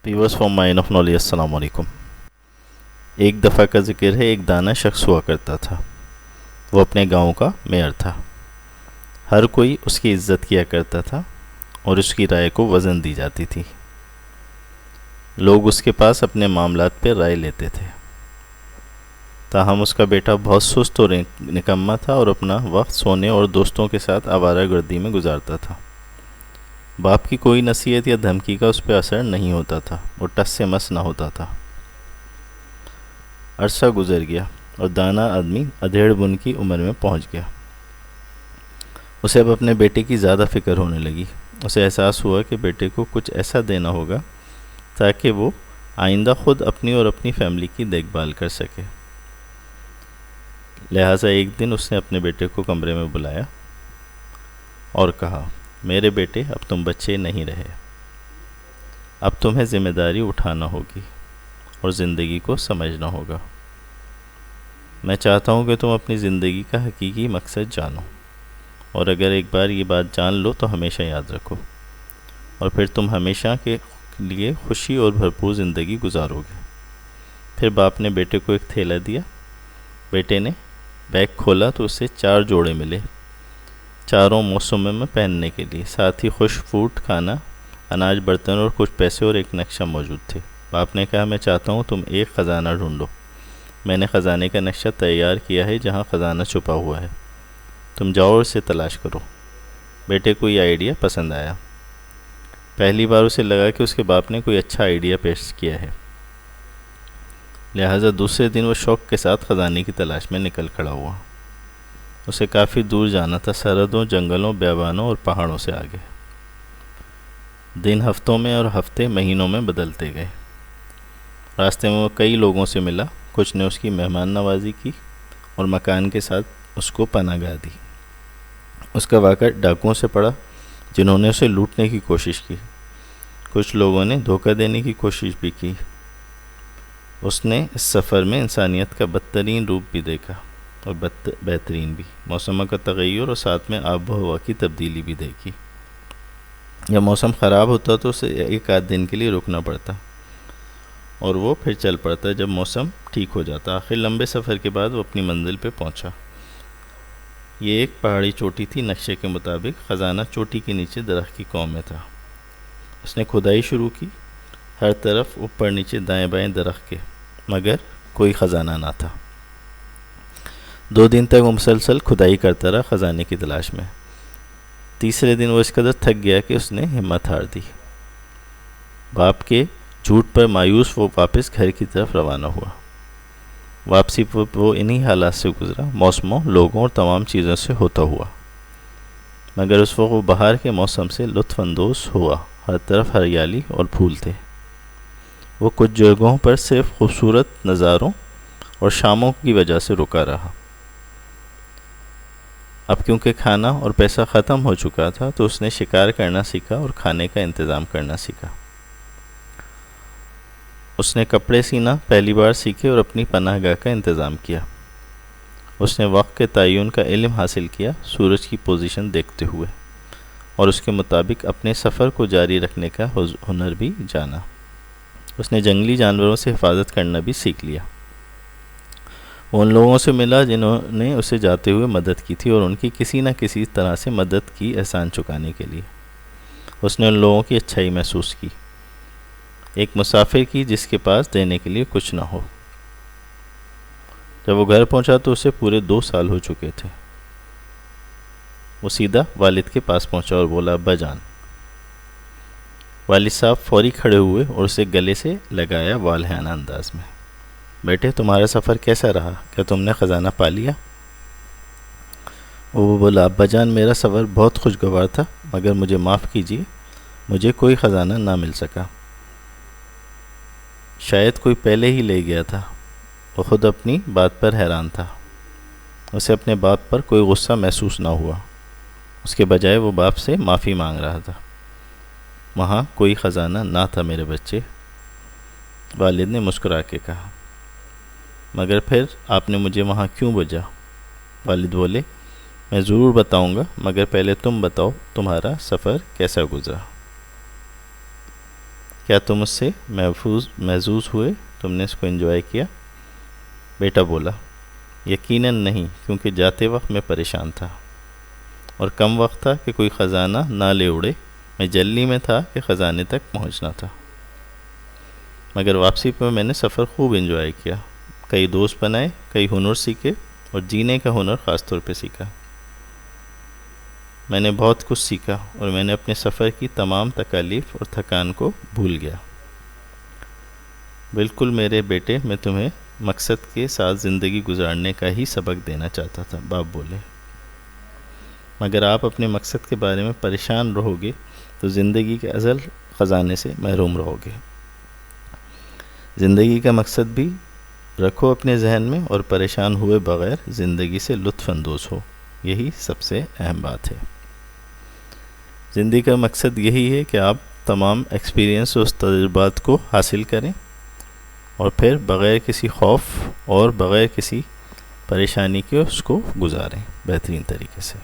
Viewers for mine of knowledge, अस्सलाम वालेकुम। एक दफ़ा का जिक्र है, एक दाना शख्स हुआ करता था। वो अपने गांव का मेयर था। हर कोई उसकी इज्जत किया करता था और उसकी राय को वज़न दी जाती थी। लोग उसके पास अपने मामलात पर राय लेते थे। ताहम उसका बेटा बहुत सुस्त और निकम्मा था और अपना वक्त सोने और दोस्तों के साथ आवारा गर्दी में गुजारता था। बाप की कोई नसीहत या धमकी का उस पर असर नहीं होता था। वो टस से मस ना होता था। अरसा गुजर गया और दाना आदमी अधेड़ बुन की उम्र में पहुंच गया। उसे अब अपने बेटे की ज़्यादा फिक्र होने लगी। उसे एहसास हुआ कि बेटे को कुछ ऐसा देना होगा ताकि वो आइंदा खुद अपनी और अपनी फैमिली की देखभाल कर सके। लिहाजा एक दिन उसने अपने बेटे को कमरे में बुलाया और कहा, मेरे बेटे, अब तुम बच्चे नहीं रहे। अब तुम्हें ज़िम्मेदारी उठाना होगी और ज़िंदगी को समझना होगा। मैं चाहता हूँ कि तुम अपनी ज़िंदगी का हकीकी मकसद जानो, और अगर एक बार ये बात जान लो तो हमेशा याद रखो, और फिर तुम हमेशा के लिए खुशी और भरपूर ज़िंदगी गुजारोगे। फिर बाप ने बेटे को एक थैला दिया। बेटे ने बैग खोला तो उसे 4 जोड़े मिले, चारों मौसमों में पहनने के लिए। साथ ही खुश फूड, खाना, अनाज, बर्तन और कुछ पैसे और एक नक्शा मौजूद थे। बाप ने कहा, मैं चाहता हूँ तुम एक ख़जाना ढूंढो। मैंने ख़जाने का नक्शा तैयार किया है जहाँ ख़जाना छुपा हुआ है। तुम जाओ और इसे तलाश करो। बेटे को ये आइडिया पसंद आया। पहली बार उसे लगा कि उसके बाप ने कोई अच्छा आइडिया पेश किया है। लिहाजा दूसरे दिन वो शौक़ के साथ ख़जाने की तलाश में निकल खड़ा हुआ। उसे काफ़ी दूर जाना था, सरहदों, जंगलों, बेबानों और पहाड़ों से आगे। दिन हफ्तों में और हफ्ते महीनों में बदलते गए। रास्ते में वो कई लोगों से मिला। कुछ ने उसकी मेहमान नवाजी की और मकान के साथ उसको पनाहगाह दी। उसका वाक़ा डाकुओं से पड़ा जिन्होंने उसे लूटने की कोशिश की। कुछ लोगों ने धोखा देने की कोशिश भी की। उसने इस सफ़र में इंसानियत का बदतरीन रूप भी देखा और बेहतरीन भी। मौसम का तग़य्युर और साथ में आब व हवा की तब्दीली भी देखी। जब मौसम ख़राब होता तो उसे एक आध दिन के लिए रुकना पड़ता और वो फिर चल पड़ता जब मौसम ठीक हो जाता। आखिर लंबे सफ़र के बाद वो अपनी मंजिल पे पहुंचा। ये एक पहाड़ी चोटी थी। नक्शे के मुताबिक ख़जाना चोटी के नीचे दरख्त की कौ में था। उसने खुदाई शुरू की। हर तरफ ऊपर नीचे दाएं बाएं दरख्त के, मगर कोई ख़जाना ना था। 2 दिन तक वो मुसलसल खुदाई करता रहा ख़जाने की तलाश में। तीसरे दिन वो इस कदर थक गया कि उसने हिम्मत हार दी। बाप के झूठ पर मायूस वो वापस घर की तरफ रवाना हुआ। वापसी पर वो इन्हीं हालात से गुज़रा, मौसमों, लोगों और तमाम चीज़ों से होता हुआ। मगर उस वक्त वो बाहर के मौसम से लुत्फ़अंदोज़ हुआ। हर तरफ हरियाली और फूल थे। वो कुछ जगहों पर सिर्फ खूबसूरत नज़ारों और शामों की वजह से रुका रहा। अब क्योंकि खाना और पैसा ख़त्म हो चुका था तो उसने शिकार करना सीखा और खाने का इंतज़ाम करना सीखा। उसने कपड़े सीना पहली बार सीखे और अपनी पनाहगाह का इंतज़ाम किया। उसने वक्त के तय्युन का इल्म हासिल किया, सूरज की पोजीशन देखते हुए, और उसके मुताबिक अपने सफ़र को जारी रखने का हुनर भी जाना। उसने जंगली जानवरों से हिफाजत करना भी सीख लिया। उन लोगों से मिला जिन्होंने उसे जाते हुए मदद की थी और उनकी किसी न किसी तरह से मदद की एहसान चुकाने के लिए। उसने उन लोगों की अच्छाई महसूस की, एक मुसाफिर की जिसके पास देने के लिए कुछ ना हो। जब वो घर पहुंचा तो उसे पूरे 2 साल हो चुके थे। वो सीधा वालिद के पास पहुंचा और बोला, अब्बा जान। वालिद साहब फौरी खड़े हुए और उसे गले से लगाया वालहाना अंदाज में। बेटे, तुम्हारा सफ़र कैसा रहा? क्या तुमने ख़जाना पा लिया? वो बोला, अब्बा जान, मेरा सफ़र बहुत खुशगवार था, मगर मुझे माफ़ कीजिए, मुझे कोई ख़जाना ना मिल सका। शायद कोई पहले ही ले गया था। वो ख़ुद अपनी बात पर हैरान था। उसे अपने बाप पर कोई गुस्सा महसूस ना हुआ। उसके बजाय वो बाप से माफ़ी मांग रहा था। वहाँ कोई ख़जाना ना था मेरे बच्चे, वालिद ने मुस्कुरा के कहा। मगर फिर आपने मुझे वहाँ क्यों भेजा? वालिद बोले, मैं ज़रूर बताऊँगा, मगर पहले तुम बताओ तुम्हारा सफ़र कैसा गुज़रा। کیا تم اس سے محظوظ ہوئے؟ تم نے اس کو انجوائے کیا؟ بیٹا بولا یقیناً نہیں، کیونکہ جاتے وقت میں پریشان تھا اور کم وقت تھا کہ کوئی خزانہ نہ لے اڑے، میں جلدی میں تھا کہ خزانے تک پہنچنا تھا، مگر واپسی پہ میں نے سفر خوب انجوائے کیا، کئی دوست بنائے، کئی ہنر سیکھے اور جینے کا ہنر خاص طور پہ سیکھا۔ میں نے بہت کچھ سیکھا اور میں نے اپنے سفر کی تمام تکالیف اور تھکان کو بھول گیا۔ بالکل میرے بیٹے، میں تمہیں مقصد کے ساتھ زندگی گزارنے کا ہی سبق دینا چاہتا تھا، باپ بولے، مگر آپ اپنے مقصد کے بارے میں پریشان رہو گے تو زندگی کے اصل خزانے سے محروم رہو گے۔ زندگی کا مقصد بھی رکھو اپنے ذہن میں اور پریشان ہوئے بغیر زندگی سے لطف اندوز ہو، یہی سب سے اہم بات ہے۔ زندگی کا مقصد یہی ہے کہ آپ تمام ایکسپیرینس اور تجربات کو حاصل کریں اور پھر بغیر کسی خوف اور بغیر کسی پریشانی کے اس کو گزاریں بہترین طریقے سے۔